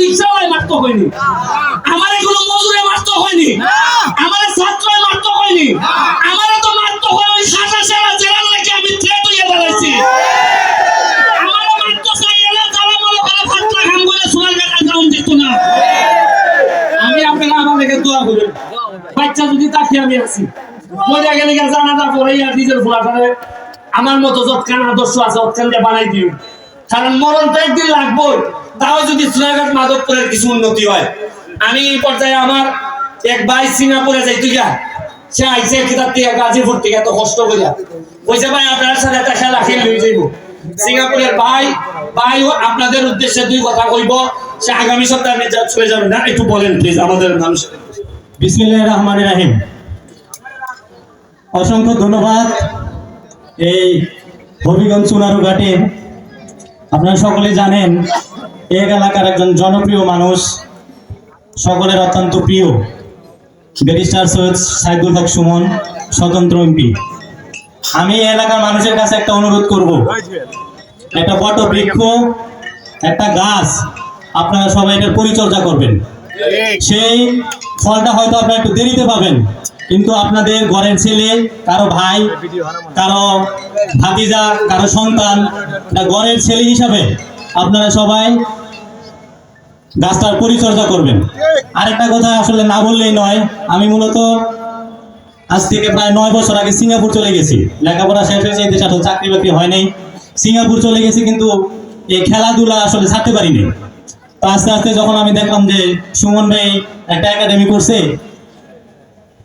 রিক্সাওয়ালাই মারতে হয়নি, আমার কোনো মজুরে মারতে হয়নি, আমার ছাত্রই মারতে হয়নি, আমার তো মারতে হয় ওই সাজা সেরা জেলার লেগে আমি থ্রেট হয়ে দাঁড়াইছি। আমার মারতে চাই এলা যারা মনে করে ফাটলা খান বলে সোনার কাটা দাম দিত না। আমি আপনারা আমার লেগে দোয়া করেন, বাচ্চা যদি তাকে আমি আছি মজা গেলে জানাজা পরে আর নিজের ফোলা করে আমার মতো যৎখান আদর্শ আছে যৎখান দিয়ে বানাই দিও, কারণ মরণ তো একদিন লাগবো। তাও যদি সোনারঘাট মাধবপুরের কিছু উন্নতি হয়। আমি এই পর্যায়ে আমার এক ভাই সিঙ্গাপুরে যাই তুই সে আইসে কিতাব থেকে গাজীপুর থেকে এত কষ্ট করে বলছে ভাই আপনার সাথে একটা খেলা খেলে লই যাইব। সিঙ্গাপুরের ভাই আপনাদের উদ্দেশ্যে দুই কথা কইব, সে আগামী সপ্তাহে চলে যাবে না, একটু বলেন প্লিজ আমাদের মানুষ। বিসমিল্লাহির রহমানির রহিম। অসংখ্য ধন্যবাদ। এই হবিগঞ্জ চুনারুঘাটে আপনারা সকলে জানেন এই এলাকার একজন জনপ্রিয় মানুষ, সকলের অত্যন্ত প্রিয় ব্যারিস্টার সৈয়দ সাইদুল হক সুমন, স্বতন্ত্র এমপি। আমি এই এলাকার মানুষের কাছে একটা অনুরোধ করব, একটা বট বৃক্ষ, একটা গাছ আপনারা সবাই এটার পরিচর্যা করবেন। সেই ফলটা হয়তো আপনারা একটু দেরিতে পাবেন, কিন্তু আপনাদের ঘরের ছেলে, কারো ভাই, কারো ভাতিজা, কারো সন্তান, ঘরের ছেলে হিসাবে আপনারা সবাই গাছটার পরিচর্যা করবেন। আরেকটা কথা আসলে না বললেই নয়, আমি মূলত আজ থেকে প্রায় 9 বছর আগে সিঙ্গাপুর চলে গেছি। লেখাপড়া শেষ হয়েছে, এই দেশে আসলে চাকরি বাকরি হয় নাই, সিঙ্গাপুর চলে গেছি, কিন্তু এই খেলাধুলা আসলে ছাড়তে পারিনি। তো আস্তে আস্তে যখন আমি দেখলাম যে সুমন ভাই একটা একাডেমি করছে,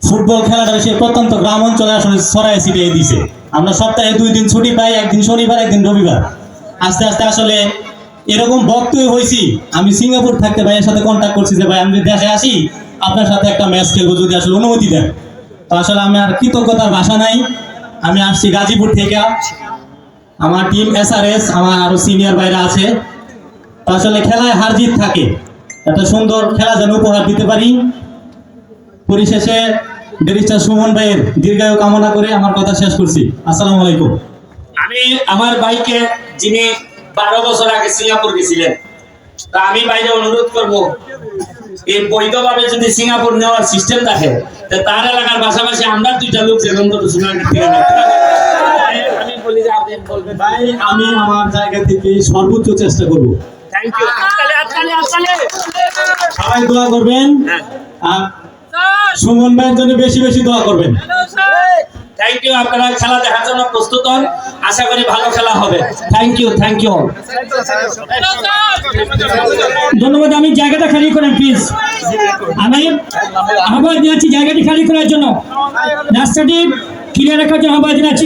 ফুটবল খেলাটা সে প্রত্যন্ত গ্রাম অঞ্চলে আসলে ছড়াই ছিটিয়ে দিছে। আমরা সপ্তাহে 2 দিন ছুটি পাই, একদিন শনিবার একদিন রবিবার। আস্তে আস্তে আসলে এরকম বক্তব্য হয়েছি, আমি সিঙ্গাপুর থাকতে ভাইয়ের সাথে কন্ট্যাক্ট করছি যে ভাই আমি দেশে আসি, আপনার সাথে একটা ম্যাচ খেলবো যদি আসলে অনুমতি দেন। তো আসলে আমি আর কৃতজ্ঞতার ভাষা নাই। আমি আসছি গাজীপুর থেকে, আমার টিম SRS, আমার আরো সিনিয়র ভাইরা আছে। তো আসলে খেলায় হার জিত থাকে, একটা সুন্দর খেলা যেন উপহার দিতে পারি। পরিশেষে ব্যারিস্টার সুমন ভাইয়ের দীর্ঘায়ু কামনা করে আমার কথা শেষ করছি। আসসালামু আলাইকুম। আমি আমার ভাইকে, যিনি 12 বছর আগে সিঙ্গাপুর গেছিলেন, তা আমি বাইরে অনুরোধ করব, এই বৈধভাবে যদি সিঙ্গাপুর নেওয়ার সিস্টেম থাকে, তার এলাকার পাশাপাশি আমরা 2টা লোক যেরকম তো সোনারঘাট থেকে আমি বলি যে আপনি বলবেন। ভাই আমি আমার জায়গা থেকে সর্বোচ্চ চেষ্টা করব। Thank you. সবাই দোয়া করবেন, আর সুমন ভাইয়ের জন্য বেশি বেশি দোয়া করবেন। Thank you. আপনারা খেলা দেখার জন্য প্রস্তুত হন, আশা করি ভালো খেলা হবে। Thank you, thank you. ধন্যবাদ। আমি জায়গাটা খালি করেন প্লিজ। আমি আহ্বান জানাচ্ছি জায়গাটি খালি করার জন্য, রাস্তাটি ক্লিয়ার রাখার জন্য আহ্বান জানাচ্ছি।